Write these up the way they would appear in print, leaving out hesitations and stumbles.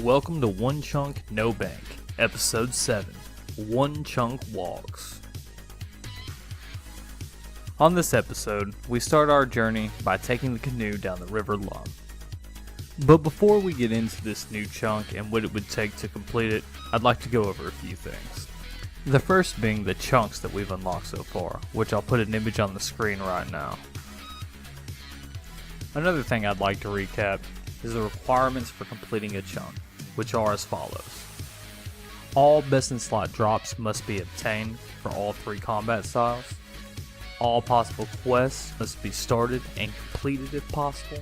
Welcome to 1ChunkNoBank, Episode 7, 1Chunk Walks. On this episode, we start our journey by taking the canoe down the River Lum. But before we get into this new chunk and what it would take to complete it, I'd like to go over a few things. The first being the chunks that we've unlocked so far, which I'll put an image on the screen right now. Another thing I'd like to recap is the requirements for completing a chunk, which are as follows. All best in slot drops must be obtained for all 3 combat styles. All possible quests must be started and completed if possible.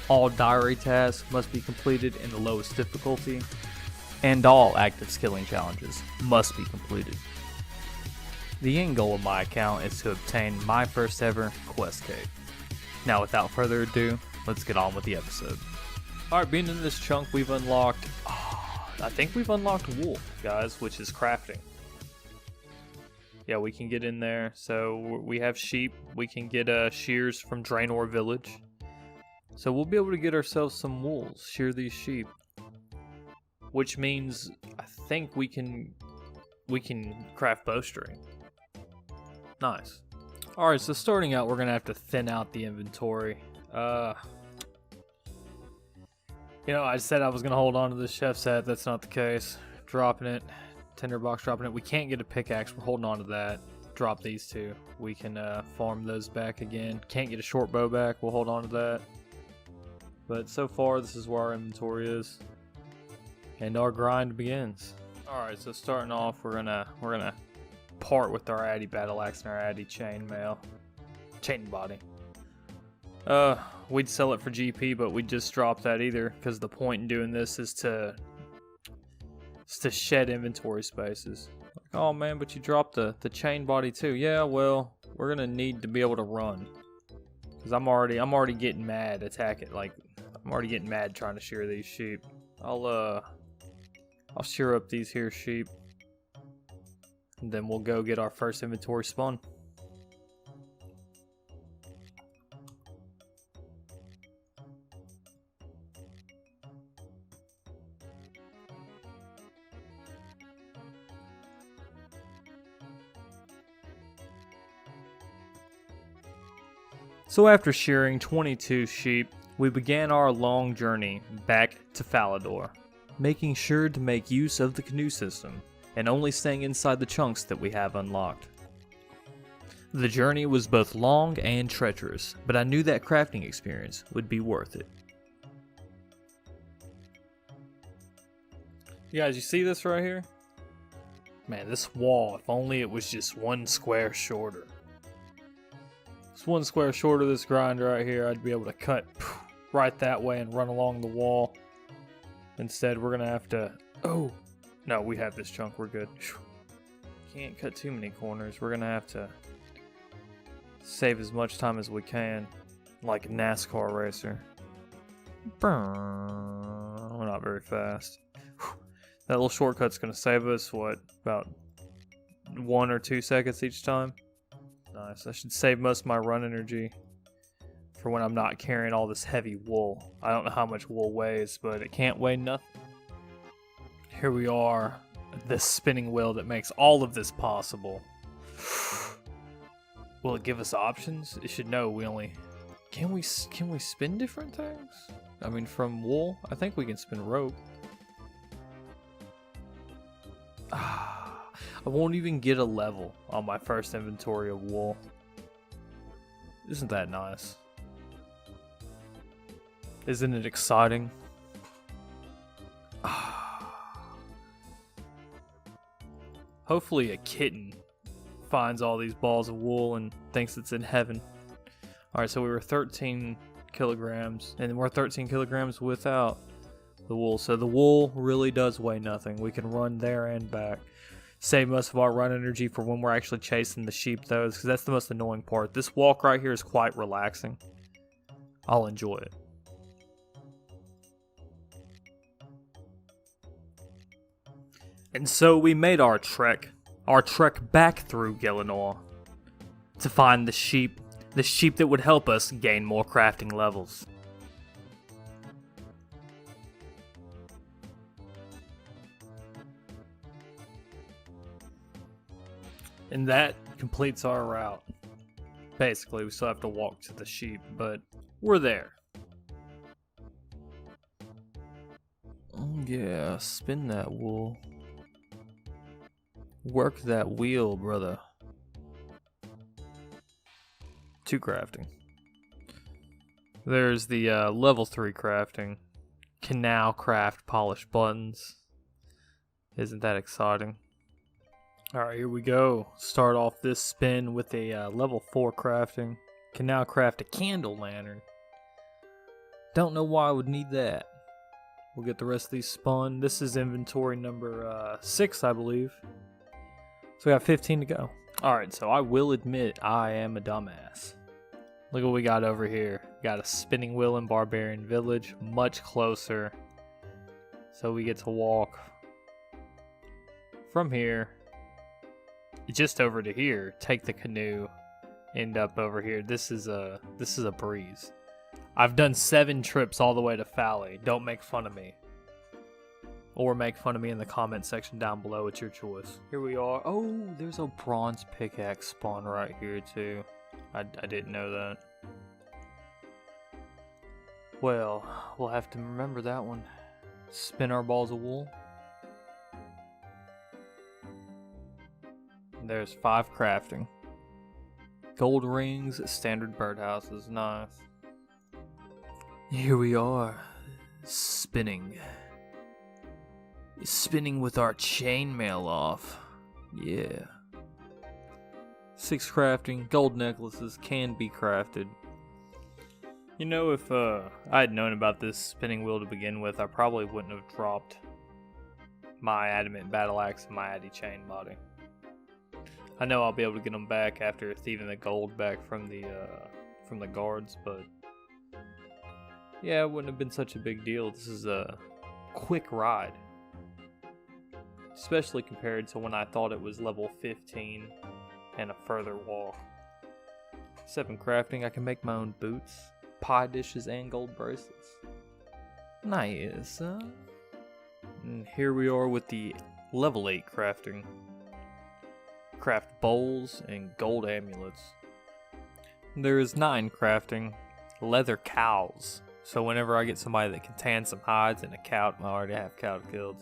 All diary tasks must be completed in the lowest difficulty. And all active skilling challenges must be completed. The end goal of my account is to obtain my first ever quest cape. Now without further ado, let's get on with the episode. Alright, being in this chunk we've unlocked, I think we've unlocked wool, guys, which is crafting. Yeah, we can get in there. So we have sheep. We can get shears from Draenor Village. So we'll be able to get ourselves some wool, shear these sheep. Which means I think we can craft bowstring. Nice. Alright, so starting out we're gonna have to thin out the inventory. You know, I said I was going to hold on to this chef's hat. That's not the case. Dropping it. Tinderbox dropping it. We can't get a pickaxe. We're holding on to that. Drop these 2. We can farm those back again. Can't get a short bow back. We'll hold on to that. But so far, this is where our inventory is. And our grind begins. Alright, so starting off, we're gonna part with our Addy battle axe and our Addy chain body. We'd sell it for GP, but we'd just drop that either, because the point in doing this is to shed inventory spaces. Like, oh man, but you dropped the chain body too. Yeah, well, we're gonna need to be able to run, because I'm already getting mad attacking. Like, I'm already getting mad trying to shear these sheep. I'll shear up these here sheep, and then we'll go get our first inventory spun. So after shearing 22 sheep, we began our long journey back to Falador, making sure to make use of the canoe system, and only staying inside the chunks that we have unlocked. The journey was both long and treacherous, but I knew that crafting experience would be worth it. You guys, you see this right here? Man, this wall, if only it was just 1 square shorter. It's 1 square short of this grind right here, I'd be able to cut right that way and run along the wall. Instead, we're gonna have to... Oh! No, we have this chunk, we're good. Can't cut too many corners. We're gonna have to save as much time as we can. Like a NASCAR racer. We're not very fast. That little shortcut's gonna save us, what, about 1 or 2 seconds each time? Nice. I should save most of my run energy for when I'm not carrying all this heavy wool. I don't know how much wool weighs, but it can't weigh nothing. Here we are, this spinning wheel that makes all of this possible. Will it give us options? It should know we only... Can we spin different things? I mean, from wool, I think we can spin rope. I won't even get a level on my first inventory of wool. Isn't that nice? Isn't it exciting? Hopefully a kitten finds all these balls of wool and thinks it's in heaven. Alright, so we were 13 kilograms, and we're 13 kilograms without the wool. So the wool really does weigh nothing. We can run there and back. Save most of our run energy for when we're actually chasing the sheep, though, because that's the most annoying part. This walk right here is quite relaxing. I'll enjoy it. And so we made our trek back through Gielinor to find the sheep that would help us gain more crafting levels. And that completes our route. Basically, we still have to walk to the sheep, but we're there. Yeah, spin that wool. Work that wheel, brother. 2 crafting. There's the level 3 crafting. Can now craft polished buttons. Isn't that exciting? Alright, here we go. Start off this spin with a level 4 crafting. Can now craft a candle lantern. Don't know why I would need that. We'll get the rest of these spun. This is inventory number 6, I believe. So we got 15 to go. Alright, so I will admit I am a dumbass. Look what we got over here. Got a spinning wheel in Barbarian Village, much closer. So we get to walk from here just over to here, take the canoe, end up over here. This is a breeze. I've done 7 trips all the way to Fally. Don't make fun of me. Or make fun of me in the comment section down below. It's your choice. Here we are. Oh, there's a bronze pickaxe spawn right here too. I didn't know that. Well, we'll have to remember that one. Spin our balls of wool. There's 5 crafting. Gold rings, standard birdhouses, nice. Here we are, spinning. Spinning with our chainmail off. Yeah. 6 crafting, gold necklaces can be crafted. You know, if I had known about this spinning wheel to begin with, I probably wouldn't have dropped my adamant battle axe and my addy chain body. I know I'll be able to get them back after thieving the gold back from the guards, but yeah, it wouldn't have been such a big deal. This is a quick ride, especially compared to when I thought it was level 15 and a further walk. 7 crafting, I can make my own boots, pie dishes, and gold bracelets. Nice, huh? And here we are with the level 8 crafting. Craft bowls and gold amulets. There is 9 crafting. Leather cows. So whenever I get somebody that can tan some hides and a cow, I already have cow killed.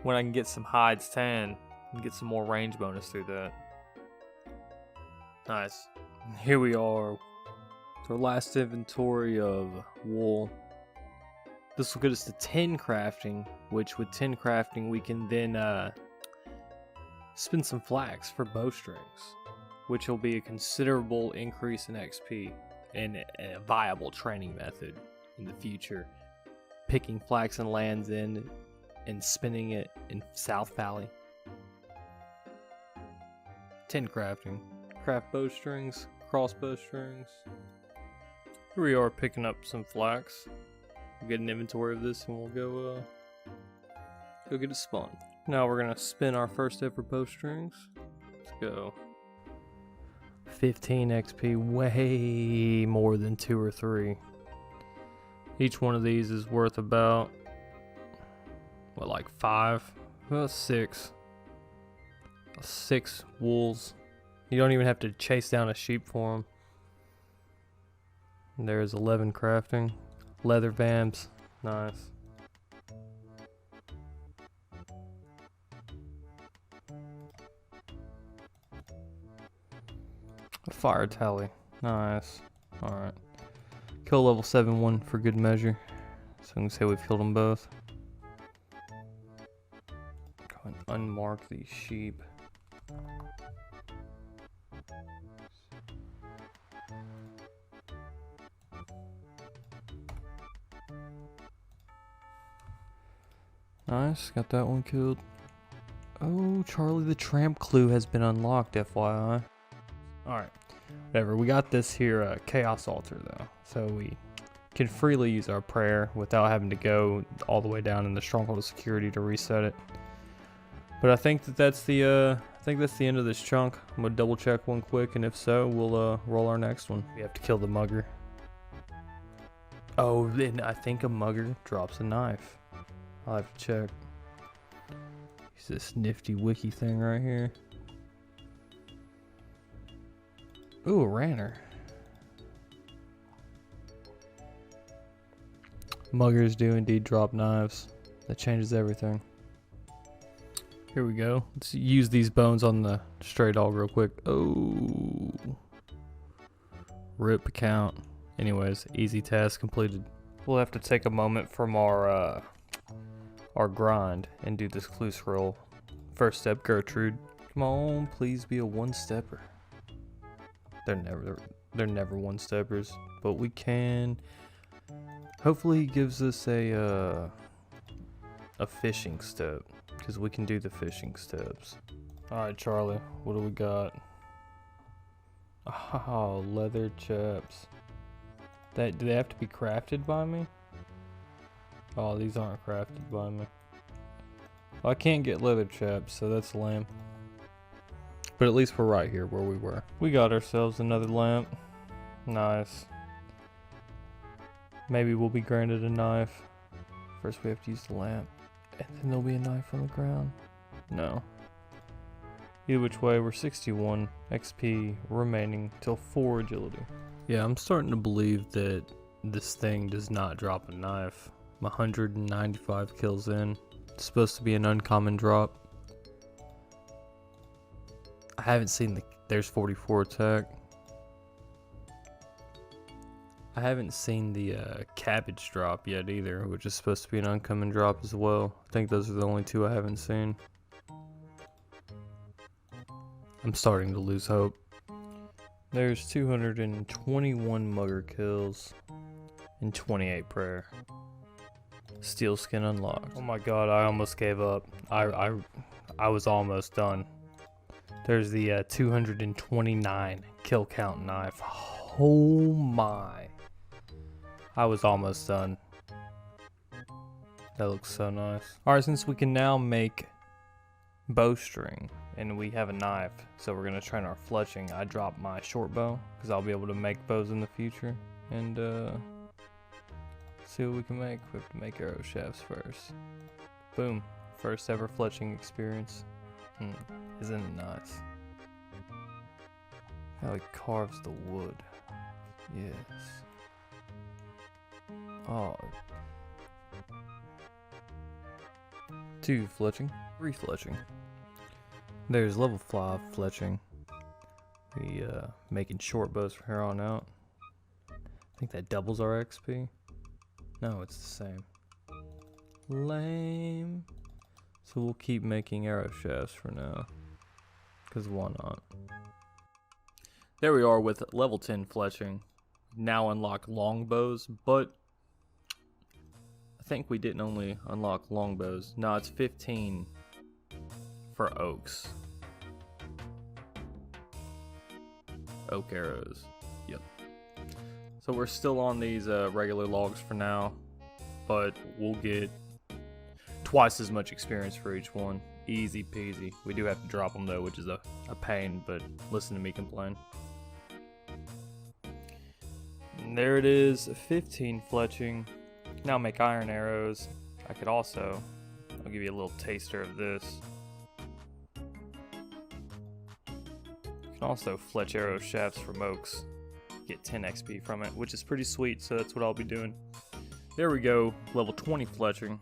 When I can get some hides tan, and get some more range bonus through that. Nice. Here we are. It's our last inventory of wool. This will get us to 10 crafting, which with 10 crafting we can then spin some flax for bowstrings, which will be a considerable increase in XP and a viable training method in the future. Picking flax and Land's End and spinning it in South Valley. 10 crafting. Craft bowstrings, crossbow strings. Here we are picking up some flax. We'll get an inventory of this and we'll go get it spun. Now we're gonna spin our first ever bowstrings. Let's go. 15 XP, way more than 2 or 3. Each one of these is worth about, what, like 5? Well, 6. 6 wools. You don't even have to chase down a sheep for them. And there's 11 crafting. Leather vamps, nice. A fire tally, nice. Alright. Kill level 7 one for good measure. So we can say we've killed them both. Go and unmark these sheep. Nice, got that one killed. Oh, Charlie the Tramp clue has been unlocked, FYI. Alright, whatever. We got this here Chaos Altar, though. So we can freely use our prayer without having to go all the way down in the Stronghold of Security to reset it. But I think that's the end of this chunk. I'm gonna double check one quick, and if so, we'll roll our next one. We have to kill the mugger. Oh, then I think a mugger drops a knife. I'll have to check. It's this nifty wiki thing right here. Ooh, a ranter. Muggers do indeed drop knives. That changes everything. Here we go. Let's use these bones on the stray dog real quick. Oh. Rip account. Anyways, easy task completed. We'll have to take a moment from our grind and do this clue scroll. First step, Gertrude. Come on, please be a one-stepper. They're never one-steppers, but we can. Hopefully he gives us a fishing step, because we can do the fishing steps. Alright, Charlie, what do we got? Oh, leather chaps. Do they have to be crafted by me? Oh, these aren't crafted by me. Well, I can't get leather chaps, so that's lame. But at least we're right here where we were. We got ourselves another lamp. Nice. Maybe we'll be granted a knife. First we have to use the lamp, and then there'll be a knife on the ground. No. Either which way, we're 61 XP remaining till 4 agility. Yeah, I'm starting to believe that this thing does not drop a knife. I'm 195 kills in. It's supposed to be an uncommon drop. I haven't seen there's 44 attack. I haven't seen the cabbage drop yet either, which is supposed to be an uncommon drop as well. I think those are the only two I haven't seen. I'm starting to lose hope. There's 221 mugger kills and 28 prayer. Steel skin unlocked. Oh my god, I almost gave up. I was almost done. There's the 229 kill count knife. Oh my. I was almost done. That looks so nice. Alright, since we can now make bowstring and we have a knife, so we're gonna train our fletching. I dropped my short bow because I'll be able to make bows in the future and see what we can make. We have to make arrow shafts first. Boom. First ever fletching experience. Isn't it nice? How he carves the wood. Yes. Oh. 2 fletching. 3 fletching. There's level 5 fletching. We making short bows from here on out. I think that doubles our XP. No, it's the same. Lame. So we'll keep making arrow shafts for now. Because why not? There we are with level 10 fletching. Now unlock longbows, but I think we didn't only unlock longbows. No, it's 15 for oaks. Oak arrows. Yep. So we're still on these regular logs for now, but we'll get twice as much experience for each one. Easy peasy. We do have to drop them though, which is a pain, but listen to me complain. And there it is, 15 fletching. Now make iron arrows. I could also, I'll give you a little taster of this. You can also fletch arrow shafts from oaks. Get 10 XP from it, which is pretty sweet, so that's what I'll be doing. There we go, level 20 fletching.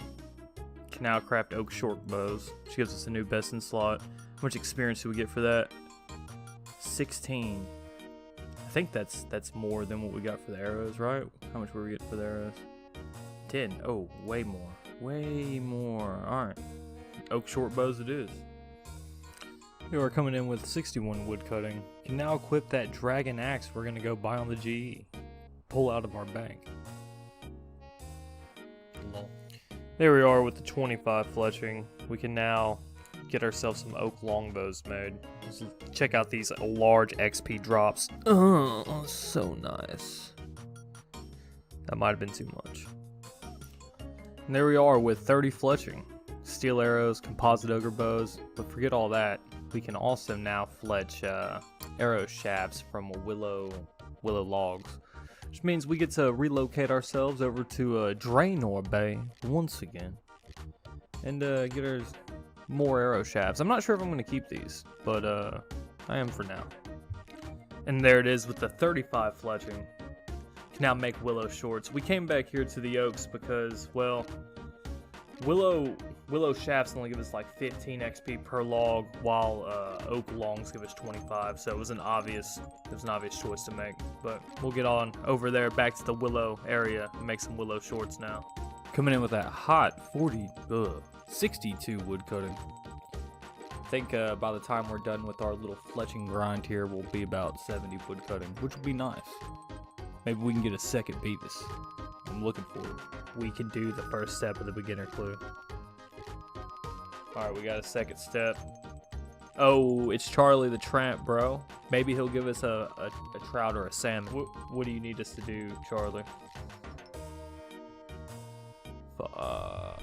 Can now craft oak short bows, which gives us a new best in slot. How much experience do we get for that? 16. I think that's more than what we got for the arrows, right? How much were we getting for the arrows? 10. Oh, way more. Way more. Alright. Oak short bows it is. We are coming in with 61 wood cutting. Can now equip that dragon axe we're going to go buy on the GE. Pull out of our bank. Lol. There we are with the 25 fletching. We can now get ourselves some oak longbows made. Just check out these large XP drops. Oh, so nice. That might have been too much. And there we are with 30 fletching. Steel arrows, composite ogre bows, but forget all that. We can also now fletch arrow shafts from willow logs, which means we get to relocate ourselves over to Draenor Bay once again, and get our more arrow shafts. I'm not sure if I'm going to keep these, but I am for now. And there it is with the 35 fletching. Can now make willow shorts. We came back here to the oaks because, well, willow shafts only give us like 15 XP per log, while oak longs give us 25. So it was an obvious choice to make. But we'll get on over there back to the willow area and make some willow shorts now. Coming in with that hot 62 wood cutting. I think by the time we're done with our little fletching grind here, we'll be about 70 wood cutting, which will be nice. Maybe we can get a second Beavis. I'm looking forward. We can do the first step of the beginner clue. Alright, we got a second step. Oh, it's Charlie the Tramp, bro. Maybe he'll give us a trout or a salmon. What do you need us to do, Charlie? Fuck.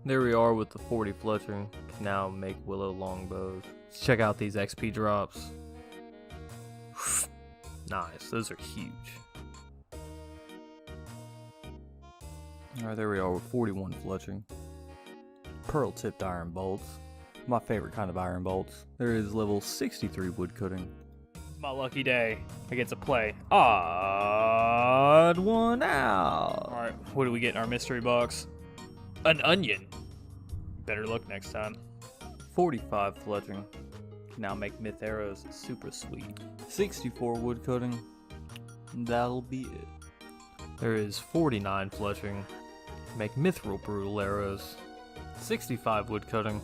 There we are with the 40 fletching. Can now make willow longbows. Let's check out these XP drops. Nice, those are huge. Alright, there we are with 41 fletching. Pearl tipped iron bolts. My favorite kind of iron bolts. There is level 63 wood cutting. It's my lucky day. I get to play odd one out. Alright, what do we get in our mystery box? An onion. Better luck next time. 45 fletching. Can now make myth arrows super sweet. 64 wood cutting. That'll be it. There is 49 fletching. Make mithril brutal arrows. 65 wood cutting.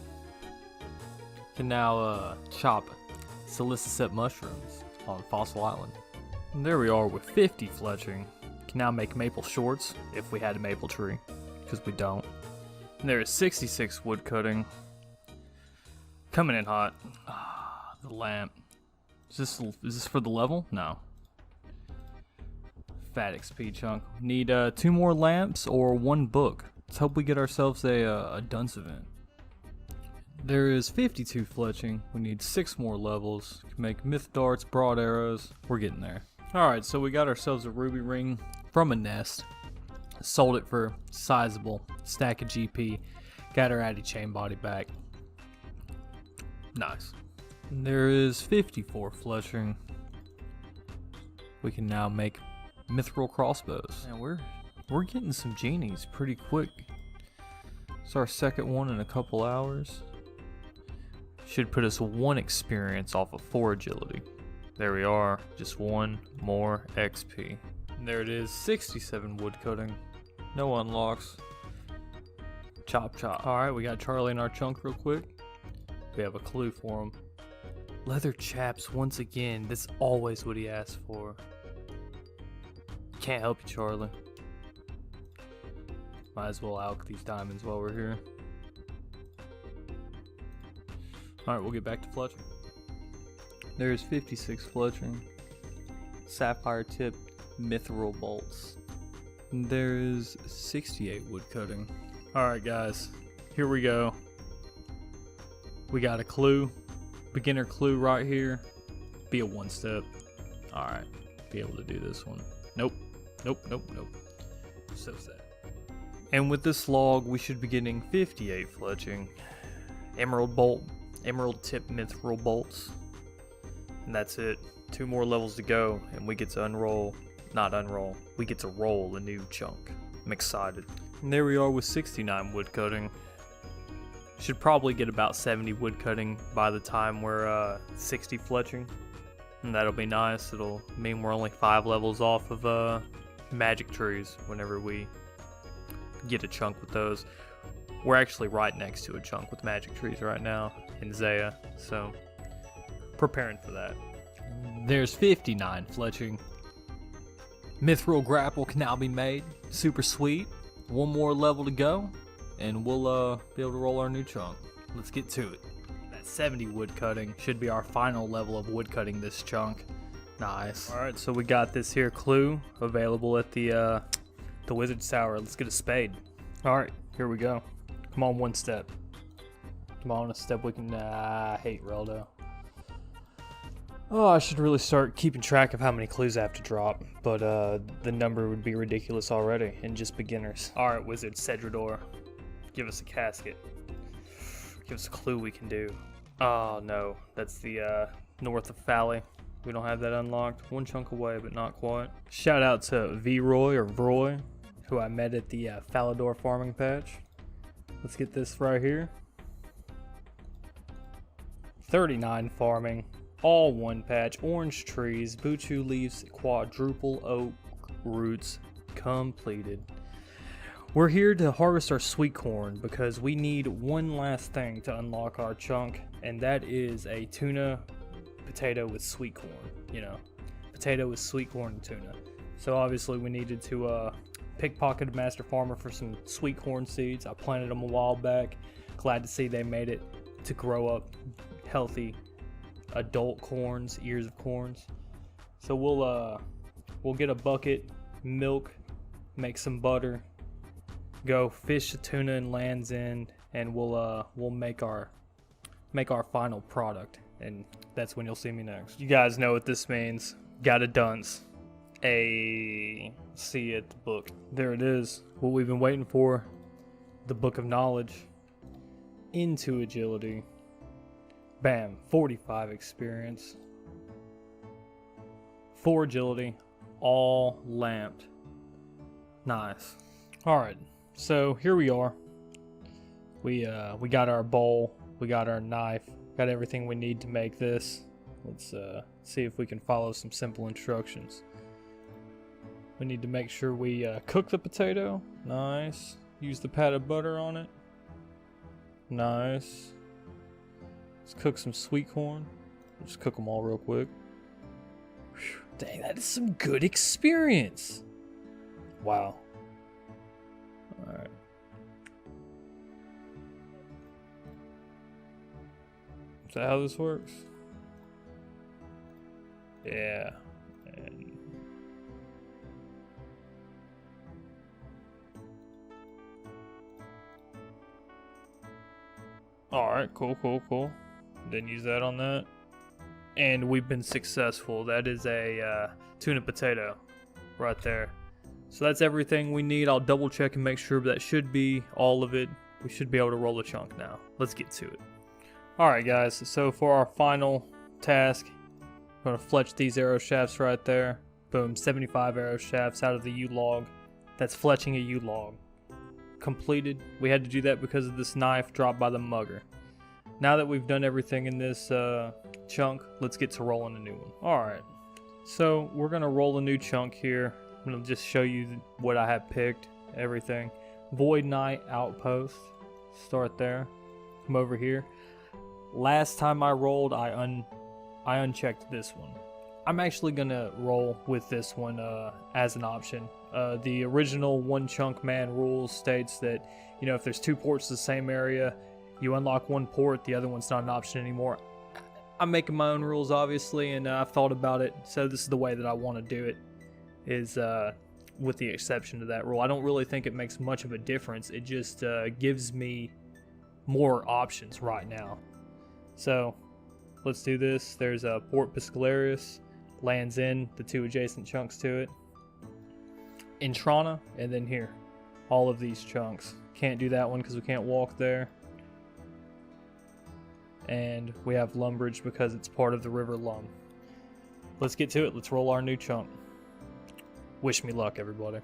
Can now chop silicicet mushrooms on Fossil Island. And there we are with 50 fletching. Can now make maple shorts if we had a maple tree, because we don't. And there is 66 wood cutting. Coming in hot. Ah, the lamp. Is this for the level? No. Fat XP chunk. Need 2 more lamps or 1 book. Let's hope we get ourselves a dunce event. There is 52 fletching. We need 6 more levels. Can make myth darts, broad arrows. We're getting there. Alright, so we got ourselves a ruby ring from a nest. Sold it for sizable stack of GP. Got our Addy chain body back. Nice. And there is 54 fletching. We can now make mithril crossbows. And we're getting some genies pretty quick. It's our second one in a couple hours. Should put us 1 experience off of 4 agility. There we are, just 1 more XP. And there it is, 67 wood cutting. No unlocks. Chop chop. Alright, we got Charlie in our chunk real quick. We have a clue for him. Leather chaps once again. That's always what he asks for. Can't help you, Charlie. Might as well alch these diamonds while we're here. Alright, we'll get back to fletching. There's 56 fletching. Sapphire tip mithril bolts. And there's 68 wood cutting. Alright guys, here we go. We got a clue. Beginner clue right here. Be a 1 step. Alright, be able to do this one. Nope. Nope. So sad. And with this log, we should be getting 58 fletching. Emerald tip mithril bolts. And that's it. 2 more levels to go, and we get to we get to roll a new chunk. I'm excited. And there we are with 69 wood cutting. Should probably get about 70 wood cutting by the time we're 60 fletching. And that'll be nice. It'll mean we're only 5 levels off of magic trees whenever we get a chunk with those. We're actually right next to a chunk with magic trees right now in Zaya, so preparing for that. There's 59 fletching. Mithril grapple can now be made. Super sweet. 1 more level to go, and we'll be able to roll our new chunk. Let's get to it. That 70 wood cutting should be our final level of wood cutting this chunk. Nice. Alright, so we got this here clue available at the Wizard's Tower. Let's get a spade. Alright, here we go. Come on, 1 step. Come on, a step we can... I hate Reldo. Oh, I should really start keeping track of how many clues I have to drop, but the number would be ridiculous already, and just beginners. Alright, Wizard Cedrador. Give us a casket. Give us a clue we can do. Oh no, that's the north of Valley. We don't have that unlocked. One chunk away, but not quite. Shout out to V-Roy or Vroy, who I met at the Falador farming patch. Let's get this right here. 39 farming, all one patch, orange trees, buchu leaves, quadruple oak roots, completed. We're here to harvest our sweet corn because we need one last thing to unlock our chunk, and that is a tuna potato with sweet corn. You know, potato with sweet corn and tuna. So obviously we needed to pickpocket Master Farmer for some sweet corn seeds. I planted them a while back. Glad to see they made it to grow up healthy adult corns, ears of corns. So we'll get a bucket, milk, make some butter, go fish the tuna in Land's End, and we'll make our final product, and that's when you'll see me next. You guys know what this means. Got a dunce. See it, the book. There it is. What we've been waiting for. The book of knowledge. Into agility. Bam. 45 experience. 4 agility. All lamped. Nice. Alright. So here we are. We got our bowl. We got our knife. Got everything we need to make this. Let's see if we can follow some simple instructions. We need to make sure we cook the potato. Nice. Use the pat of butter on it. Nice. Let's cook some sweet corn. Just cook them all real quick. Whew. Dang, that is some good experience. Wow. Alright. Is that how this works? Yeah. And alright, cool. Didn't use that on that. And we've been successful. That is a tuna potato right there. So that's everything we need. I'll double check and make sure, but that should be all of it. We should be able to roll a chunk now. Let's get to it. Alright guys, so for our final task, I'm going to fletch these arrow shafts right there. Boom, 75 arrow shafts out of the U-log. That's fletching a U-log. Completed. We had to do that because of this knife dropped by the mugger. Now that we've done everything in this chunk, let's get to rolling a new one. Alright, so we're going to roll a new chunk here. I'm going to just show you what I have picked, everything. Void Knight Outpost. Start there. Come over here. Last time I rolled, I unchecked this one. I'm actually gonna roll with this one as an option. The original 1Chunk man rules states that, you know, if there's 2 ports in the same area, you unlock 1 port, the other one's not an option anymore. I'm making my own rules, obviously, and I've thought about it, so this is the way that I want to do it, is with the exception to that rule. I don't really think it makes much of a difference. It just gives me more options right now. So let's do this. There's a Port Piscalarius, Land's End, the 2 adjacent chunks to it, Intrana, and then here, all of these chunks. Can't do that one because we can't walk there. And we have Lumbridge because it's part of the River Lum. Let's get to it. Let's roll our new chunk. Wish me luck, everybody.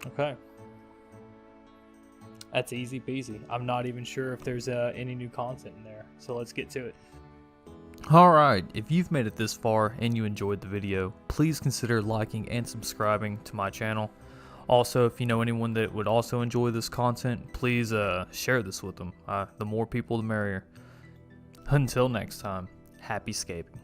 Okay. That's easy peasy. I'm not even sure if there's any new content in there. So let's get to it. Alright, if you've made it this far and you enjoyed the video, please consider liking and subscribing to my channel. Also, if you know anyone that would also enjoy this content, please share this with them. The more people, the merrier. Until next time, happy scaping.